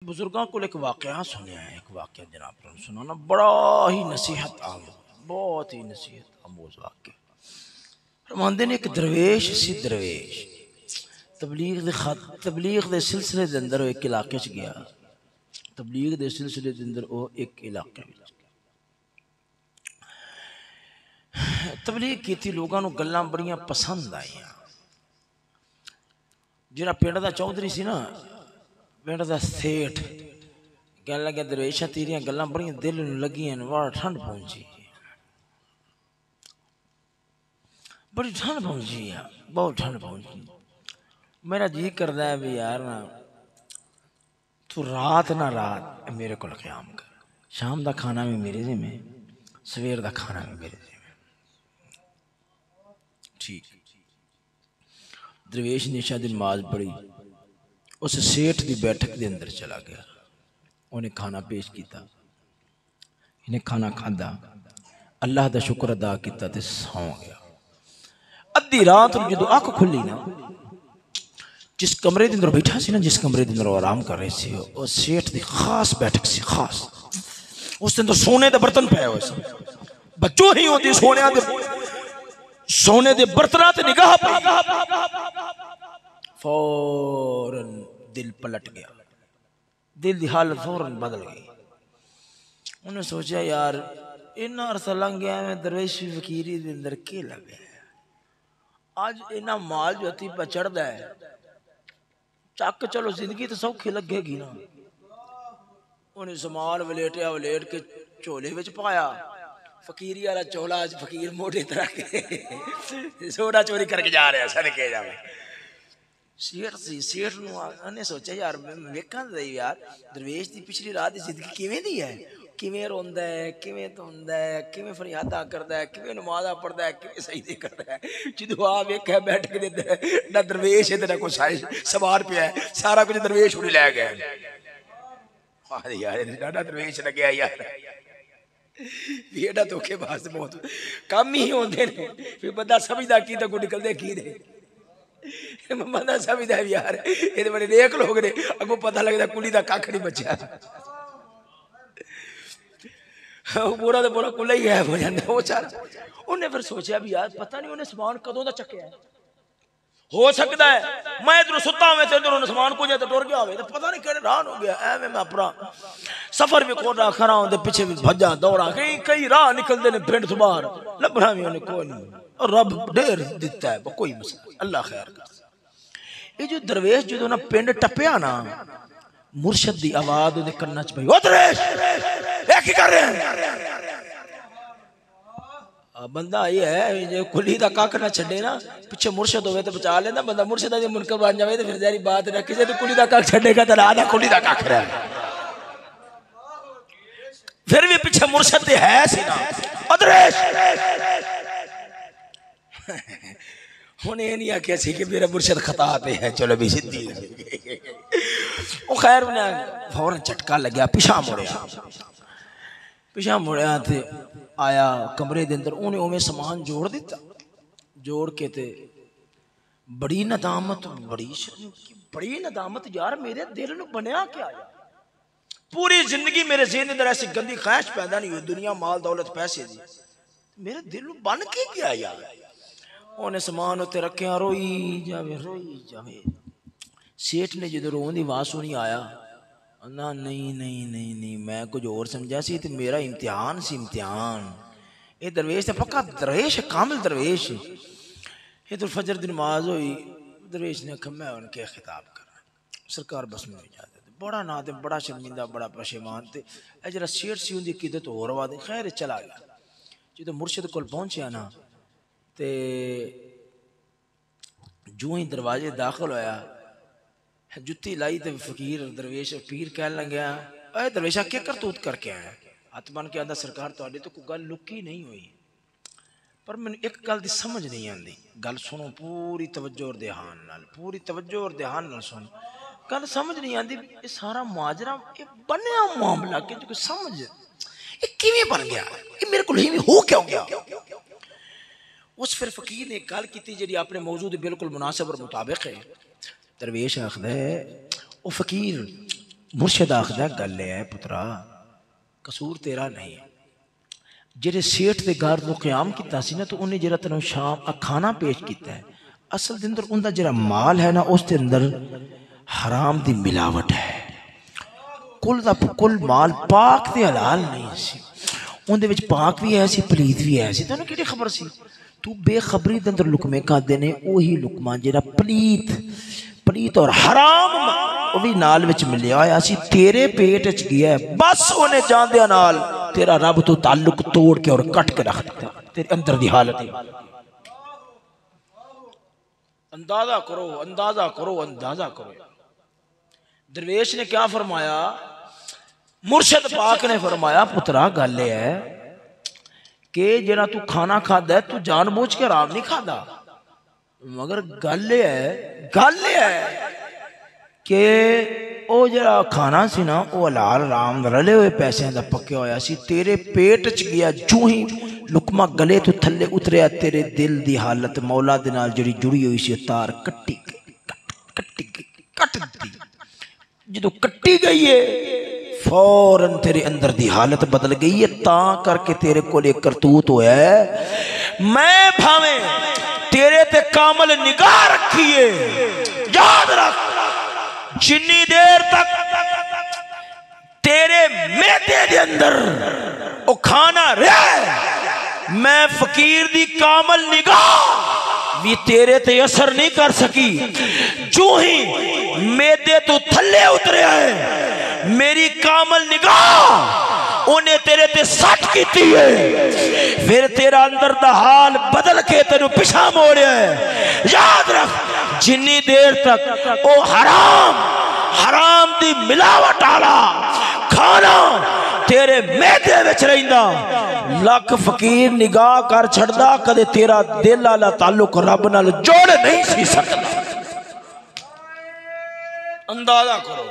बुजुर्गों को एक वाक़या सुनिया है। एक वाक़या जनाब ने सुनाना बड़ा ही नसीहत आमोज़, बहुत ही नसीहत आमोज़ वाक़या। फरमांदे ने एक दरवेश सी दरवेश तबलीग दे सिलसिले दे अंदर एक इलाके च गया। तबलीग दे सिलसिले दे अंदर वो एक इलाके में तबलीग की थी। लोगों को गल्लां बड़ियां पसंद आईयां। जिहड़ा पिंड दा चौधरी सी ना, पिंड दा सेठ कह लगे दरवेशा तेरियां गल्लां बड़ियां दिल नूं लगियां ने, बड़ा ठंड पहुंची, बड़ी ठंड पहुंची है, बहुत ठंड पहुंची। मेरा जी करदा है भी यार ना तू रात मेरे को क़याम कर। शाम का खाना भी मेरे जिम्मे, सवेर का खाना भी मेरे जिम्मे। ठीक दरवेश ने इशा दी नमाज पढ़ी, उस सेठ की बैठक के अंदर चला गया। उन्हें खाना पेश किया, इन्हें खाना खादा, अल्लाह का शुक्र अदा किया ते सौ गया। अद्धी रात में जो अख खुली ना, जिस कमरे के अंदर बैठा सी ना, जिस कमरे के अंदर आराम कर रहे थे, और सेठ की खास बैठक सी, खास उस अंदर सोने के बर्तन पे हुए सी। बच्चों ही होती सोने के बर्तन ते निगाह पई, फौरन दिल पलट गया, दिल की हालत फौरन बदल गई। उन्हें सोचा यार इन्ना अरसा लंघ गया, मैं दरवेशी फकीरी के अंदर के लगे आज इन्ना माल जो अति पर चढ़ता है, चक चलो जिंदगी तो सौखी लगेगी ना। उन्हें समान वलेटिया, वलेट के झोले विच पाया। फकीरी वाला चोला फकीर मोटे तरह के सोडा चोरी करके जा रहा सदके जावे। शेठ सी, शेठ ने सोचा यार वेखा यार दरवेश की पिछली रात की जिंदगी किवें दी है, किवें रोंदा है, किवें धोंदा है, किवें फरियादा करदा है, किवें नमाज़ा पढ़दा है, किवें सजदे करदा है। जो आ वेख्या बैठ के ना दरवेश है ना कोई सवार पिया है, सारा कुछ दरवेश उड़ी लै गया। यार डाडा दरवेश लग्या यार, एडा धोखेबाज बहुत कम ही होंदे ने। फिर बंदा समझदा की तो निकलदे की ने, बंदा समझदा यार ये बड़े नेक लोग ने, अगों पता लगदा कुली दा कख नहीं बचा। पूरा तो पूरा कुला ही गायब हो जाता वो चार। उन्हें फिर सोचा भी यार पता नहीं उन्हें समान कदों दा चक्या है। हो सकता है मैं इधर सुता हुआ थे, इधर समान को तो टुर गया हो, तो पता नहीं केड़े राह हो गया। एवं मैं अपना सफर भी खोल रहा खरा हूं, पिछे भी भजा दौड़ा, कई कई राह निकलते ने पिंड तो बाहर, लभना भी उन्हें कोई नहीं। और रब ढेर दिता है, कोई मसला अल्लाह खैर कर। ये जो दरवेश जो ना पिंड टपया ना, मुर्शद की आवाज उहदे कन्ना च पई, ओ दरवेश ये की कर रहे हैं? बंदा ये है जो कुली का कख ना छे ना, पिछे मुर्शद हो तो बचा लेना बंदा। मुर्शद की मुनकर बन जाए तो फिर जारी बात ना, किसी तो कुली का कख छेगा तो राह कुली का कख रहा। फिर भी पिछे मुर्शद है सी ना, अदरेश हुन ये नहीं आख्या सी कि मेरा मुर्शद खता पे है, चलो भी सीधी। वो खैर उन्हें फौरन झटका लग्या, पिछा मुड़िया, पिछा मुड़िया थे आया कमरे के अंदर। उन्हें उमें समान जोड़ दिता, जोड़ के ते बड़ी नदामत, बड़ी नदामत यार मेरे दिल नूं बनया क्या यार। पूरी जिंदगी मेरे ज़हन अंदर ऐसी गंदी ख्वाहिश पैदा नहीं हुई, दुनिया माल दौलत पैसे दी, मेरे दिल नूं बन के क्या यार। उन्हें समान उत्ते रखिया, रोई जावे, रोई जावे। सेठ ने जो रोन की आवाज सुनी आया, ना नहीं नहीं नहीं नहीं मैं कुछ और समझा सी, तो मेरा इम्तिहान सी, इम्तिहान। ये दरवेश तो पक्का दरवेश है, कामिल दरवेश। ये तो फजर की नमाज हुई, दरवेश ने आखा मैं उनके खिताब कर सरकार बस में इजाजत। बड़ा ना दे, बड़ा शर्मिंदा, बड़ा पशेमान। तो यह जरा शेर सी उनकी किदत होर वा दे। खैर चला गया। जो मुर्शद को पहुंचा ना, तो जो ही दरवाजे दाखिल होया, जुत्ती लाई तो फकीर दरवेश पीर कह लग्या, अरे दरवेशा क्या करतूत करके आया? हथ बन के आंदा सरकार तुहाडे तो कोई गल लुकी नहीं हुई, पर मैनूं एक गल दी समझ नहीं आती। गल सुनो पूरी तवज्जो और ध्यान नाल, पूरी तवज्जो और ध्यान नाल सुन। गल समझ नहीं आती, ये सारा माजरा ये बनया मामला कि कोई समझ ये किवें बन गया, ये मेरे को हो क्यों गया। उस फिर फकीर ने गल की जी अपने मौजू दे बिल्कुल मुनासिब और मुताबिक है। दरवेश आखदा है ओ फकीर मुर्शिद आखदा गल है पुत्रा कसूर तेरा नहीं है। जेरे सेठ के घर तो क्याम किया सी ना तो उन्हें जरा तेन शाम खाना पेश किया है, असल के अंदर उनका जरा माल है ना उसके अंदर हराम की मिलावट है। कुल का कुल माल पाक ते हलाल नहीं सी, उनदे विच पाक भी है सी पलीत भी है सी। तेन कि खबर सी तू बेखबरी के अंदर लुकमे खादे ने, उही लुकमा जरा पलीत पलीत और हराम वो भी नाल विच मिलिया होया सी तेरे पेट च गया है। बस उन्हें जांदिया नाल तेरा रब तो ताल्लुक तोड़ के और कट के रख दिता तेरे अंदर दी हालत। अंदाजा करो अंदाजा करो अंदाजा करो। दरवेश ने क्या फरमाया, मुर्शिद पाक ने फरमाया पुत्रा गल है कि जरा तू खाना खादा है तू जानबूझ के आराम नहीं खादा, मगर गल है कि वो जरा खाना सी ना वो हलाल आराम रले हुए पैसों का पक्या होया सी, तेरे पेट च गया जू ही लुकमा गले तो थले उतरिया तेरे दिल की हालत मौला दे नाल जिहड़ी जुड़ी हुई सी तार कट दी। जो कट्टी गई है फौरन तेरे अंदर दी हालत बदल गई है। ता करके तेरे को एक करतूत होया है। मैं भावे तेरे ते कामल निगाह रखी है, याद रख जिन्नी देर तक तेरे मैदे दे अंदर वो खाना रहे, मैं फकीर दी कामल निगाह भी तेरे ते असर नहीं कर सकी। जो ही मैदे तो थले उतरे है मेरी कामल निगाह उन्हें तेरे ते सट की है, फिर तेरा अंदर दा हाल बदल के तेन पिछा मोड़िया है। याद रख जिन्नी देर तक वो हराम दी मिलावट आला खाना तेरे मैदे विच रहिंदा, लख फकीर निगाह कर छड़दा कदे तेरा दिल वाला ताल्लुक रब नाल जोड़ नहीं सी सकदा। अंदाजा करो।